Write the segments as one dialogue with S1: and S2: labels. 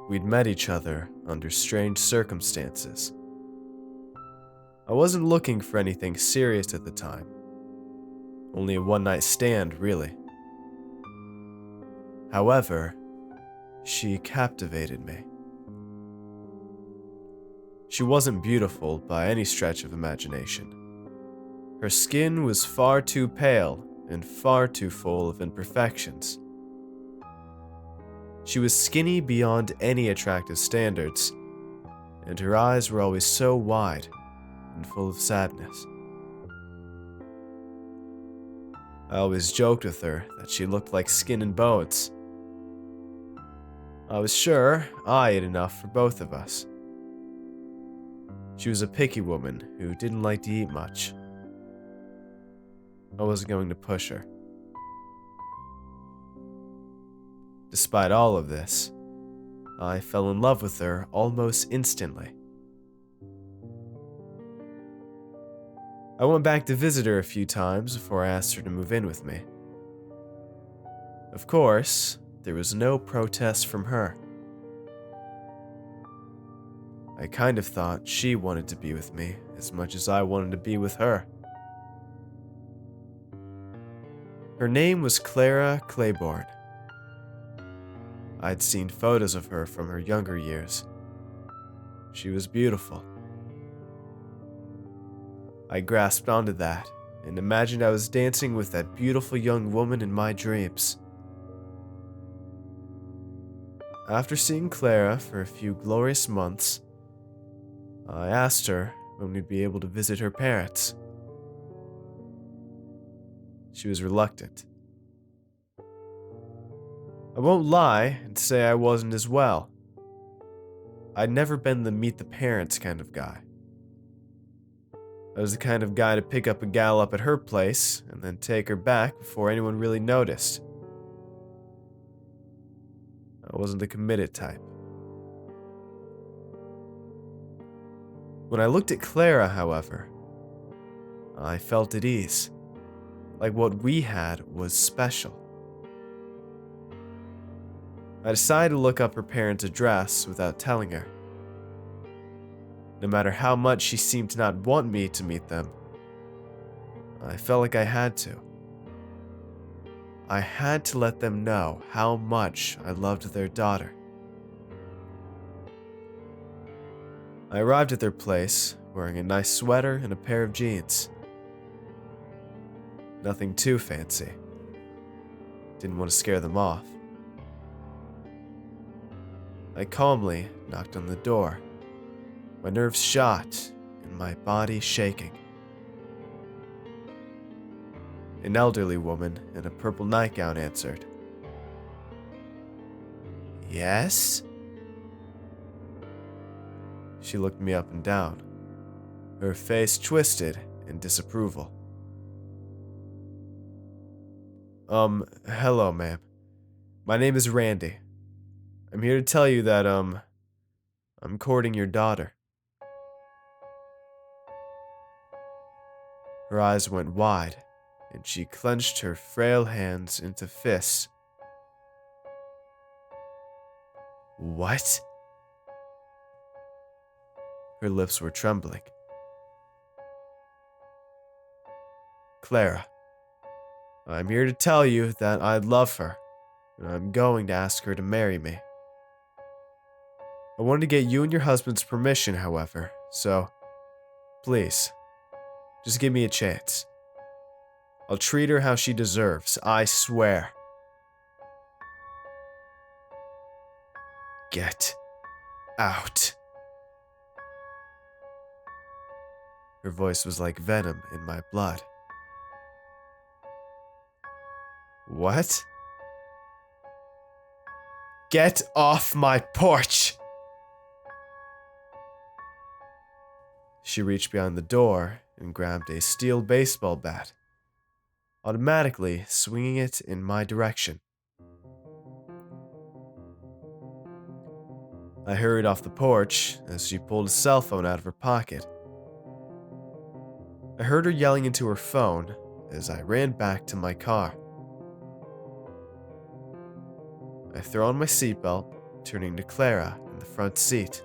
S1: We'd met each other under strange circumstances. I wasn't looking for anything serious at the time. Only a one-night stand, really. However, she captivated me. She wasn't beautiful by any stretch of imagination. Her skin was far too pale and far too full of imperfections. She was skinny beyond any attractive standards, and her eyes were always so wide and full of sadness. I always joked with her that she looked like skin and bones. I was sure I ate enough for both of us. She was a picky woman who didn't like to eat much. I wasn't going to push her. Despite all of this, I fell in love with her almost instantly. I went back to visit her a few times before I asked her to move in with me. Of course, there was no protest from her. I kind of thought she wanted to be with me as much as I wanted to be with her. Her name was Clara Claiborne. I'd seen photos of her from her younger years. She was beautiful. I grasped onto that and imagined I was dancing with that beautiful young woman in my dreams. After seeing Clara for a few glorious months, I asked her when we'd be able to visit her parents. She was reluctant. I won't lie and say I wasn't as well. I'd never been the meet the parents kind of guy. I was the kind of guy to pick up a gal up at her place and then take her back before anyone really noticed. I wasn't the committed type. When I looked at Clara, however, I felt at ease, like what we had was special. I decided to look up her parents' address without telling her. No matter how much she seemed to not want me to meet them, I felt like I had to. I had to let them know how much I loved their daughter. I arrived at their place wearing a nice sweater and a pair of jeans. Nothing too fancy. Didn't want to scare them off. I calmly knocked on the door, my nerves shot and my body shaking. An elderly woman in a purple nightgown answered. Yes? She looked me up and down, her face twisted in disapproval. Hello, ma'am. My name is Randy. I'm here to tell you that, I'm courting your daughter. Her eyes went wide, and she clenched her frail hands into fists. What? Her lips were trembling. Clara, I'm here to tell you that I love her, and I'm going to ask her to marry me. I wanted to get you and your husband's permission, however, so please, just give me a chance. I'll treat her how she deserves, I swear. Get out. Her voice was like venom in my blood. What? Get off my porch! She reached behind the door and grabbed a steel baseball bat, automatically swinging it in my direction. I hurried off the porch as she pulled a cell phone out of her pocket. I heard her yelling into her phone as I ran back to my car. I threw on my seatbelt, turning to Clara in the front seat.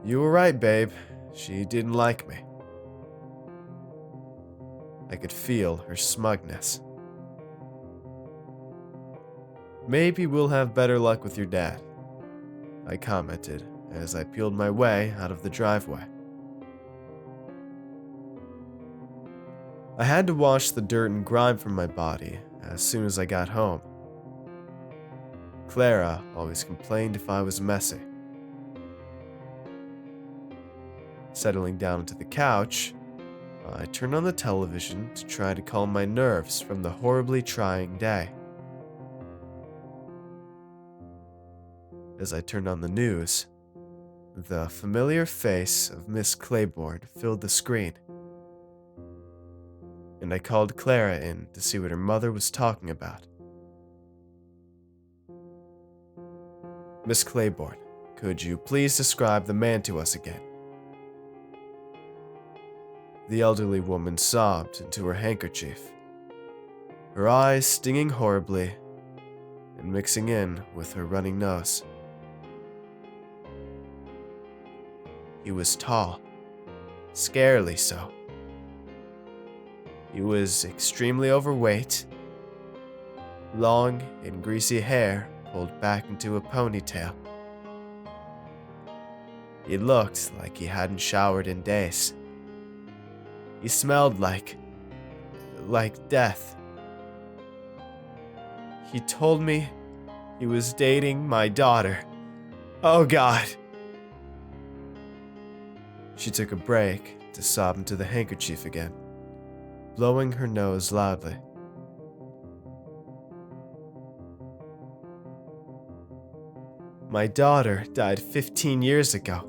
S1: You were right, babe. She didn't like me. I could feel her smugness. Maybe we'll have better luck with your dad, I commented as I peeled my way out of the driveway. I had to wash the dirt and grime from my body as soon as I got home. Clara always complained if I was messy. Settling down into the couch, I turned on the television to try to calm my nerves from the horribly trying day. As I turned on the news, the familiar face of Miss Claiborne filled the screen, and I called Clara in to see what her mother was talking about. Miss Claiborne, could you please describe the man to us again? The elderly woman sobbed into her handkerchief, her eyes stinging horribly and mixing in with her running nose. He was tall, scarily so. He was extremely overweight, long and greasy hair pulled back into a ponytail. He looked like he hadn't showered in days. He smelled like death. He told me he was dating my daughter. Oh God. She took a break to sob into the handkerchief again, blowing her nose loudly. My daughter died 15 years ago.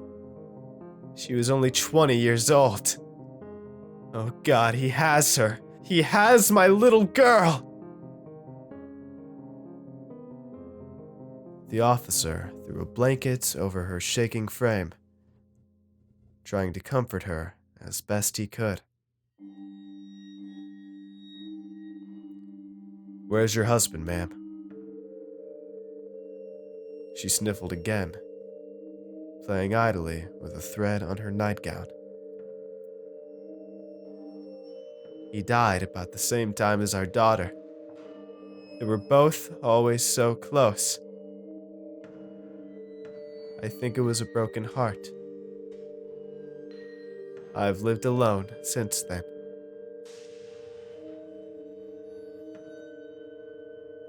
S1: She was only 20 years old. Oh God, he has her. He has my little girl! The officer threw a blanket over her shaking frame, trying to comfort her as best he could. Where's your husband, ma'am? She sniffled again, playing idly with a thread on her nightgown. He died about the same time as our daughter. They were both always so close. I think it was a broken heart. I've lived alone since then.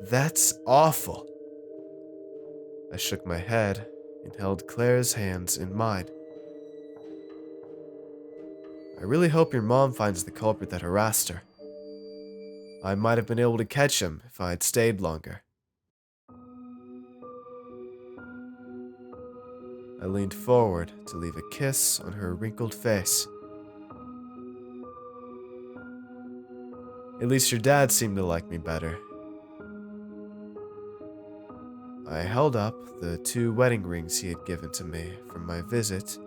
S1: That's awful. I shook my head and held Claire's hands in mine. I really hope your mom finds the culprit that harassed her. I might have been able to catch him if I had stayed longer. I leaned forward to leave a kiss on her wrinkled face. At least your dad seemed to like me better. I held up the 2 wedding rings he had given to me from my visit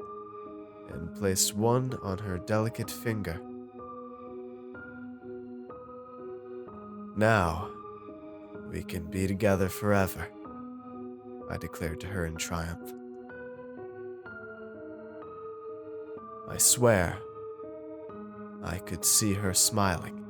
S1: and placed one on her delicate finger. Now, we can be together forever, I declared to her in triumph. I swear, I could see her smiling.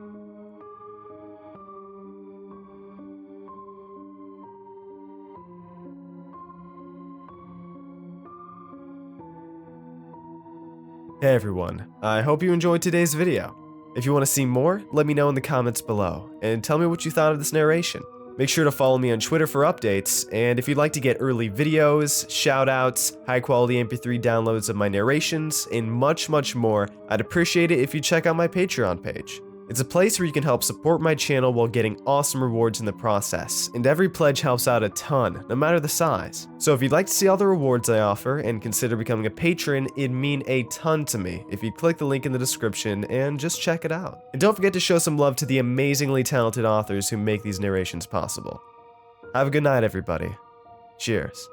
S1: Hey everyone, I hope you enjoyed today's video. If you want to see more, let me know in the comments below, and tell me what you thought of this narration. Make sure to follow me on Twitter for updates, and if you'd like to get early videos, shoutouts, high-quality MP3 downloads of my narrations, and much, much more, I'd appreciate it if you check out my Patreon page. It's a place where you can help support my channel while getting awesome rewards in the process, and every pledge helps out a ton, no matter the size. So if you'd like to see all the rewards I offer and consider becoming a patron, it'd mean a ton to me if you'd click the link in the description and just check it out. And don't forget to show some love to the amazingly talented authors who make these narrations possible. Have a good night, everybody. Cheers.